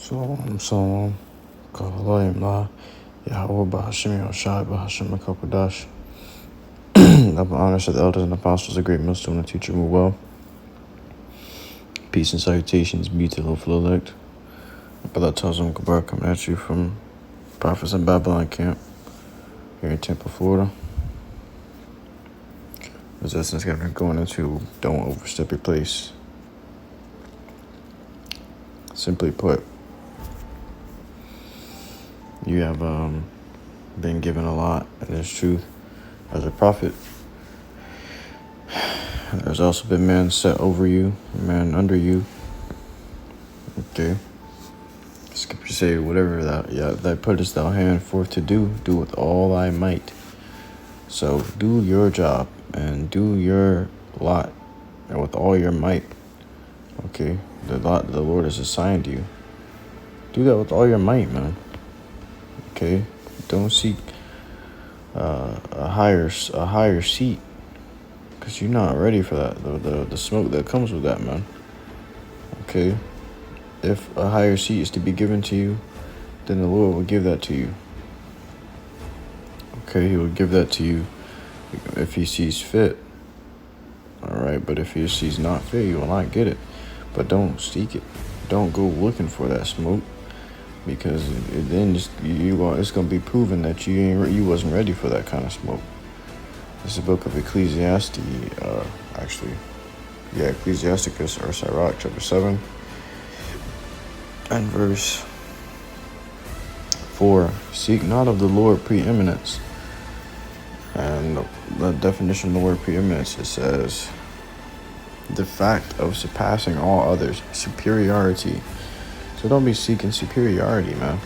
Shalom, HALALYAM, YAHAWAH, BAHASHAM, QADASH. Upon honors of the elders and apostles, a great millstone and teacher move well. Peace and salutations be to the hopeful elect. Brother Tazam Gabar coming at you from Prophets in Babylon camp here in Tampa, Florida. Resistance going to be going into don't overstep your place. Simply put, you have been given a lot, and it's truth. As a prophet, there's also been man set over you, man under you. Okay. Scripture say, whatever that puttest thou hand forth to do with all thy might. So do your job and do your lot, and with all your might. Okay, the lot the Lord has assigned you. Do that with all your might, man. Okay, don't seek a higher seat, because you're not ready for that. The smoke that comes with that, man. Okay, if a higher seat is to be given to you, then the Lord will give that to you. Okay, He will give that to you if He sees fit. All right, but if He sees not fit, you will not get it. But don't seek it. Don't go looking for that smoke, because then it's going to be proven that you wasn't ready for that kind of smoke. This is the book of Ecclesiastes, Ecclesiasticus or Sirach, chapter 7 and verse 4. Seek not of the Lord preeminence. And the definition of the word preeminence, it says the fact of surpassing all others, superiority. So don't be seeking superiority, man.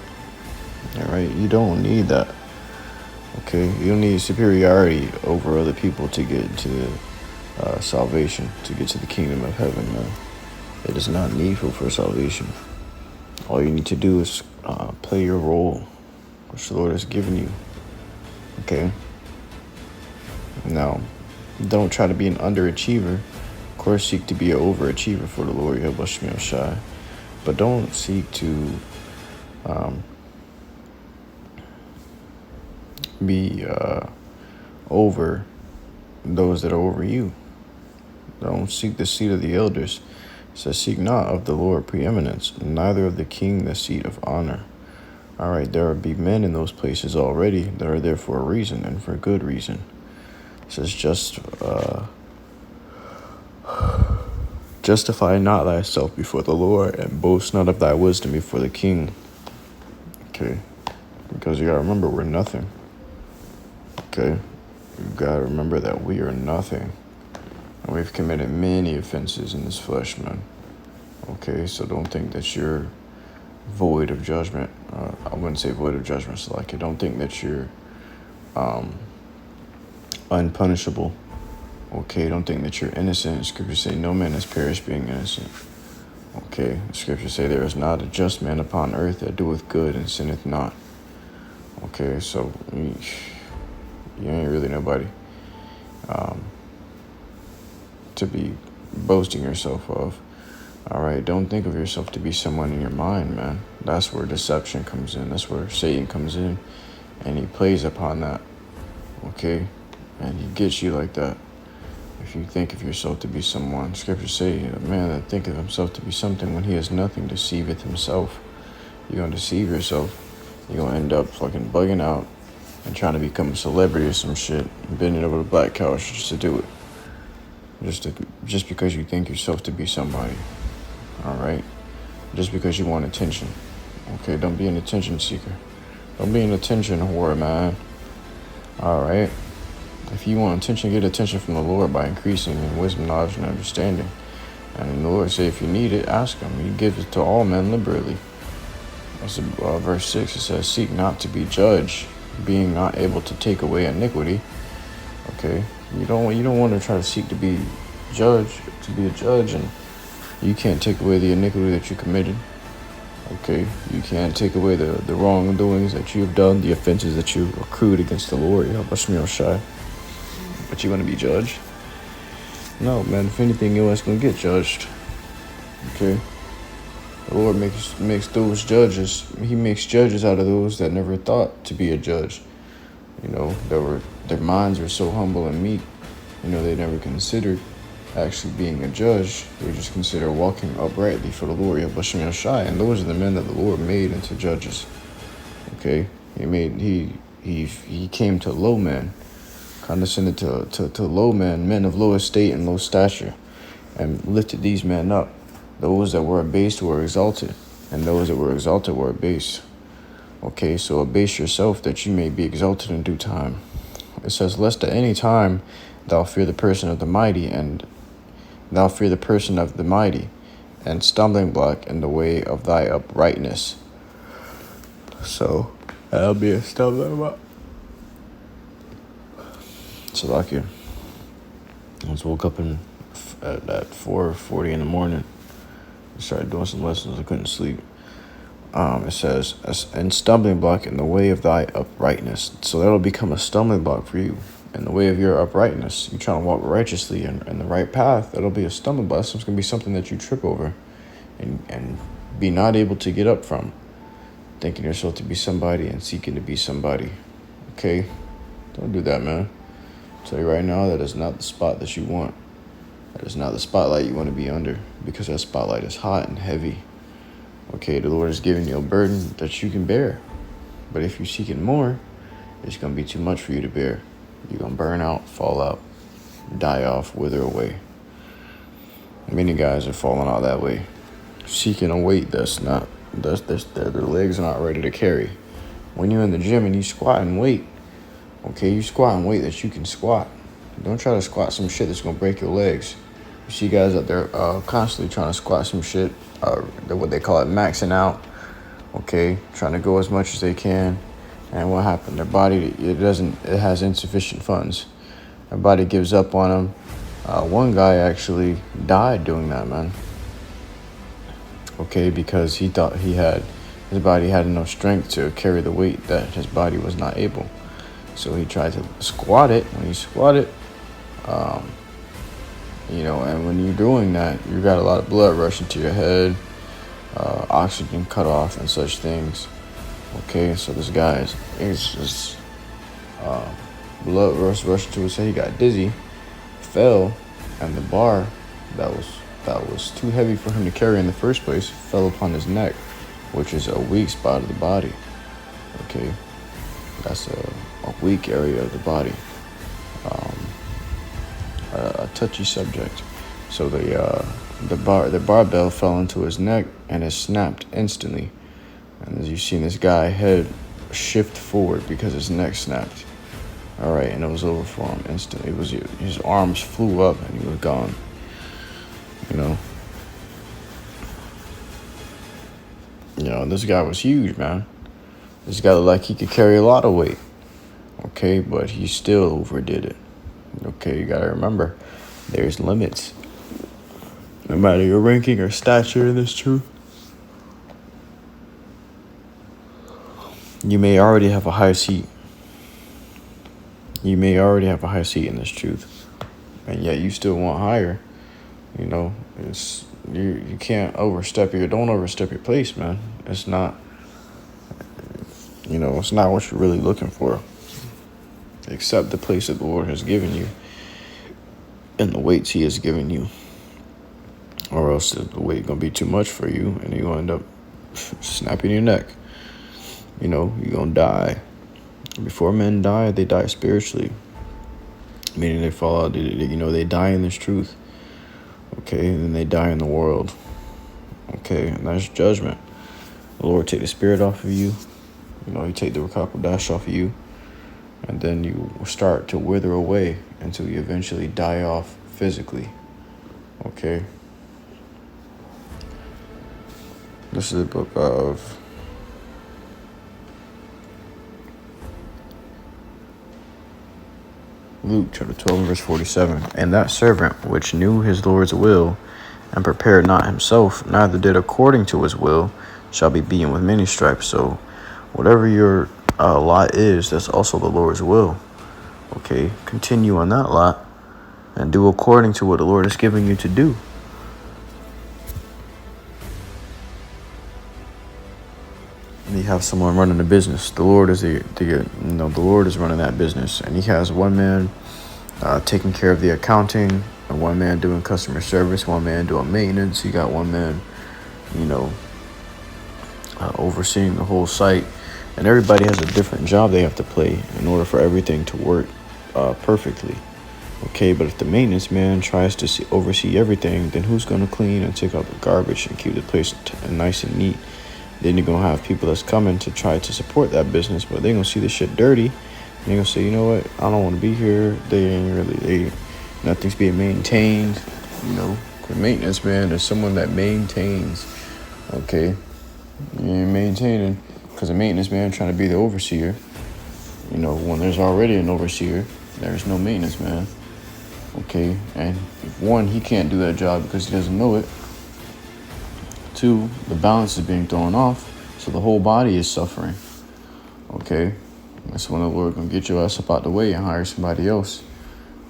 All right, you don't need that. Okay, you don't need superiority over other people to get to salvation, to get to the kingdom of heaven, man. It is not needful for salvation. All you need to do is play your role, which the Lord has given you. Okay. Now, don't try to be an underachiever. Of course, seek to be an overachiever for the Lord, YAHAWASHI. But don't seek to be over those that are over you. Don't seek the seat of the elders. It says, seek not of the Lord preeminence, neither of the king the seat of honor. All right, there will be men in those places already that are there for a reason, and for good reason. It says, justify not thyself before the Lord, and boast not of thy wisdom before the king. Okay, because you got to remember, we're nothing. Okay, you got to remember that we are nothing. And we've committed many offenses in this flesh, man. Okay, so don't think that you're void of judgment. I wouldn't say void of judgment, so like, I don't think that you're unpunishable. Okay, don't think that you're innocent. Scripture say no man has perished being innocent. Okay, Scripture say there is not a just man upon earth that doeth good and sinneth not. Okay, so you ain't really nobody to be boasting yourself of. All right, don't think of yourself to be someone in your mind, man. That's where deception comes in. That's where Satan comes in, and he plays upon that. Okay, and he gets you like that. If you think of yourself to be someone, Scripture say, a man that thinketh himself to be something when he has nothing, deceiveth himself. You're going to deceive yourself. You're going to end up fucking bugging out and trying to become a celebrity or some shit, and bending over the black couch just to do it. Just because you think yourself to be somebody. All right? Just because you want attention. Okay, don't be an attention seeker. Don't be an attention whore, man. All right? If you want attention, get attention from the Lord by increasing in wisdom, knowledge, and understanding. And the Lord say, if you need it, ask Him. He gives it to all men liberally. That's verse 6. It says, seek not to be judged, being not able to take away iniquity. Okay, you don't want to try to seek to be a judge, and you can't take away the iniquity that you committed. Okay, you can't take away the wrongdoings that you've done, the offenses that you accrued against the Lord, YAHAWASHI. But you want to be judged? No, man. If anything, your ass gonna get judged. Okay. The Lord makes those judges. He makes judges out of those that never thought to be a judge. You know, their minds were so humble and meek. You know, they never considered actually being a judge. They just consider walking uprightly for the Lord, YAHAWASHI. And those are the men that the Lord made into judges. Okay, he came to low men, condescended to low men of low estate and low stature, and lifted these men up. Those that were abased were exalted, and those that were exalted were abased. Okay, so abase yourself that you may be exalted in due time. It says, lest at any time thou fear the person of the mighty, and thou fear the person of the mighty, and stumbling block in the way of thy uprightness. So that'll be a stumbling block. So like you, I just woke up at 4:40 in the morning. I started doing some lessons. I couldn't sleep. It says, and stumbling block in the way of thy uprightness. So that'll become a stumbling block for you in the way of your uprightness. You're trying to walk righteously in the right path. That'll be a stumbling block. It's going to be something that you trip over and be not able to get up from, thinking yourself to be somebody and seeking to be somebody. Okay? Don't do that, man. I'll tell you right now, that is not the spot that you want. That is not the spotlight you want to be under, because that spotlight is hot and heavy. Okay, the Lord has given you a burden that you can bear. But if you're seeking more, it's going to be too much for you to bear. You're going to burn out, fall out, die off, wither away. Many guys are falling out that way. Seeking a weight their legs are not ready to carry. When you're in the gym and you squat and weight, okay, you squat and weight that you can squat. Don't try to squat some shit that's going to break your legs. You see guys out there constantly trying to squat some shit, what they call it, maxing out, okay, trying to go as much as they can. And what happened? Their body, it has insufficient funds. Their body gives up on them. One guy actually died doing that, man. Okay, because he thought his body had enough strength to carry the weight that his body was not able. So he tried to squat it. When he squatted, you know, and when you're doing that, you got a lot of blood rushing to your head, oxygen cut off and such things. Okay, so this guy is just blood rushing to his head. He got dizzy, fell, and the bar that was too heavy for him to carry in the first place fell upon his neck, which is a weak spot of the body. Okay, that's a weak area of the body. A touchy subject. So the barbell fell into his neck and it snapped instantly. And as you've seen, this guy's head shift forward because his neck snapped. All right, and it was over for him instantly. His arms flew up and he was gone. You know, this guy was huge, man. This guy looked like he could carry a lot of weight. Okay, but he still overdid it. Okay, you gotta remember, there's limits. No matter your ranking or stature in this truth, you may already have a high seat. You may already have a high seat in this truth, and yet you still want higher. You know, you can't overstep don't overstep your place, man. It's not, you know, it's not what you're really looking for. Accept the place that the Lord has given you and the weights he has given you, or else the weight gonna be too much for you and you're gonna end up snapping your neck. You know, you're gonna die. Before men die, they die spiritually, meaning they fall out, they die in this truth. Okay, and then they die in the world. Okay, and that's judgment. The Lord take the spirit off of you. You know, he take the QADASH off of you. And then you start to wither away until you eventually die off physically. Okay? This is the book of Luke, chapter 12, verse 47. And that servant which knew his Lord's will, and prepared not himself, neither did according to his will, shall be beaten with many stripes. So whatever your lot is, that's also the Lord's will. Okay, continue on that lot and do according to what the Lord has given you to do. You have someone running the business. The Lord is the Lord is running that business, and He has one man taking care of the accounting, and one man doing customer service, one man doing maintenance. You got one man, overseeing the whole site, and everybody has a different job they have to play in order for everything to work perfectly. Okay, but if the maintenance man tries to oversee everything, then who's going to clean and take out the garbage and keep the place nice and neat? Then you're going to have people that's coming to try to support that business, but they're going to see the shit dirty. And they're going to say, you know what, I don't want to be here. Nothing's being maintained. The maintenance man is someone that maintains. Okay, you ain't maintaining because the maintenance man trying to be the overseer. When there's already an overseer, there's no maintenance man. Okay, and one, he can't do that job because he doesn't know it. Two, the balance is being thrown off, so the whole body is suffering. Okay, that's when the Lord gonna get your ass up out the way and hire somebody else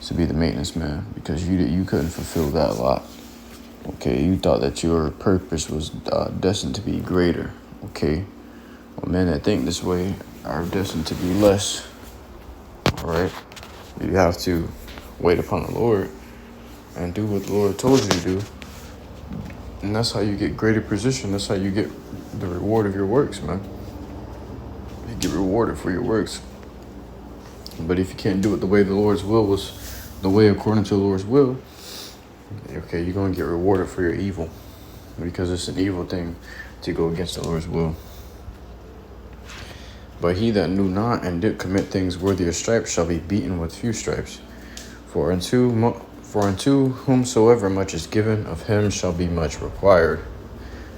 to be the maintenance man, because you couldn't fulfill that lot. Okay, you thought that your purpose was destined to be greater. Okay, well, men that think this way are destined to be less. All right, you have to wait upon the Lord and do what the Lord told you to do. And that's how you get greater position. That's how you get the reward of your works, man. You get rewarded for your works. But if you can't do it the way the Lord's will was, the way according to the Lord's will, okay, you're going to get rewarded for your evil. Because it's an evil thing to go against the Lord's will. But he that knew not and did commit things worthy of stripes shall be beaten with few stripes. For unto whomsoever much is given, of him shall be much required.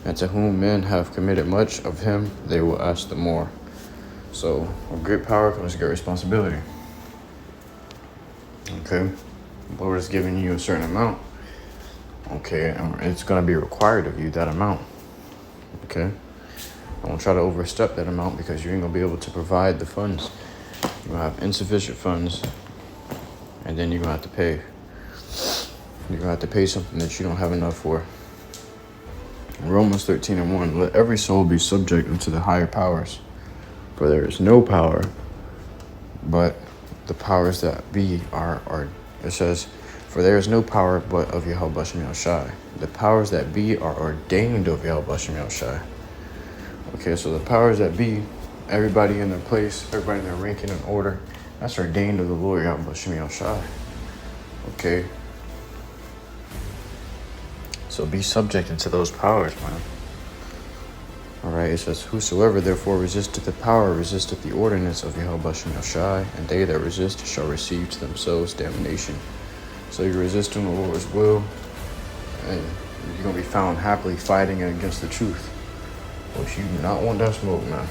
And to whom men have committed much, of him they will ask the more. So, with great power comes great responsibility. Okay? The Lord is giving you a certain amount. Okay? And it's going to be required of you, that amount. Okay? Don't try to overstep that amount, because you ain't going to be able to provide the funds. You're going to have insufficient funds, and then you're going to have to pay. You're going to have to pay something that you don't have enough for. Romans 13:1, let every soul be subject unto the higher powers. For there is no power, but the powers that be are it says, for there is no power but of YAHAWASHI. The powers that be are ordained of YAHAWASHI. Okay, so the powers that be, everybody in their place, everybody in their ranking and order, that's ordained of the Lord YAHAWASHI. Okay. So be subject to those powers, man. All right, it says, whosoever therefore resisteth the power resisteth the ordinance of YAHAWASHI, and they that resist shall receive to themselves damnation. So you're resisting the Lord's will, and you're going to be found happily fighting against the truth. Which you do not want that smoke, man.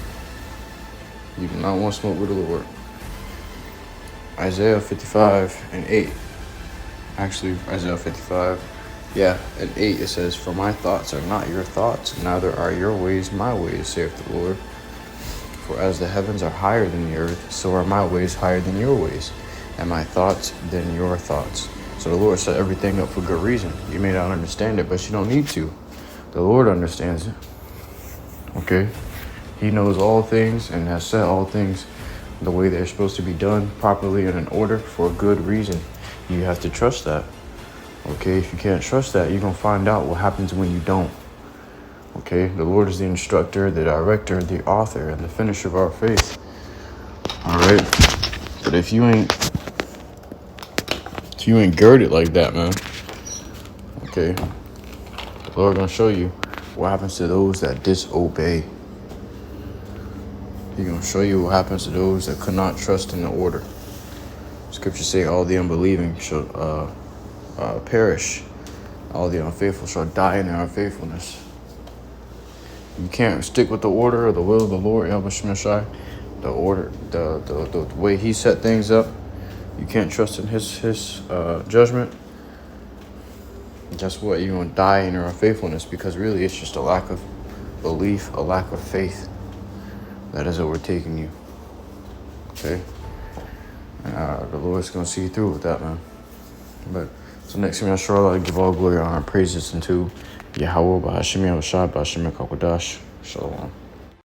You do not want smoke with the Lord. Isaiah 55:8. Actually, Isaiah 55. And 8, it says, for my thoughts are not your thoughts, neither are your ways my ways, saith the Lord. For as the heavens are higher than the earth, so are my ways higher than your ways, and my thoughts than your thoughts. So the Lord set everything up for good reason. You may not understand it, but you don't need to. The Lord understands it. Okay? He knows all things and has set all things the way they're supposed to be done, properly and in order, for a good reason. You have to trust that. Okay, if you can't trust that, you're going to find out what happens when you don't. Okay, the Lord is the instructor, the director, the author, and the finisher of our faith. All right, but if you ain't girded like that, man, okay, the Lord going to show you what happens to those that disobey. He's going to show you what happens to those that could not trust in the order. Scriptures say all the unbelieving shall perish. All the unfaithful shall die in their unfaithfulness. You can't stick with the order or the will of the Lord, YAHAWASHI. The order, the way He set things up. You can't trust in His judgment. Guess what? You're going to die in your unfaithfulness, because really it's just a lack of belief, a lack of faith that is overtaking you. Okay? The Lord's going to see you through with that, man. But so next thing I give all glory, honor, and praises unto Yahawah, BAHASHAM, YAHAWASHI, BAHASHAM, QADASH. Shalom.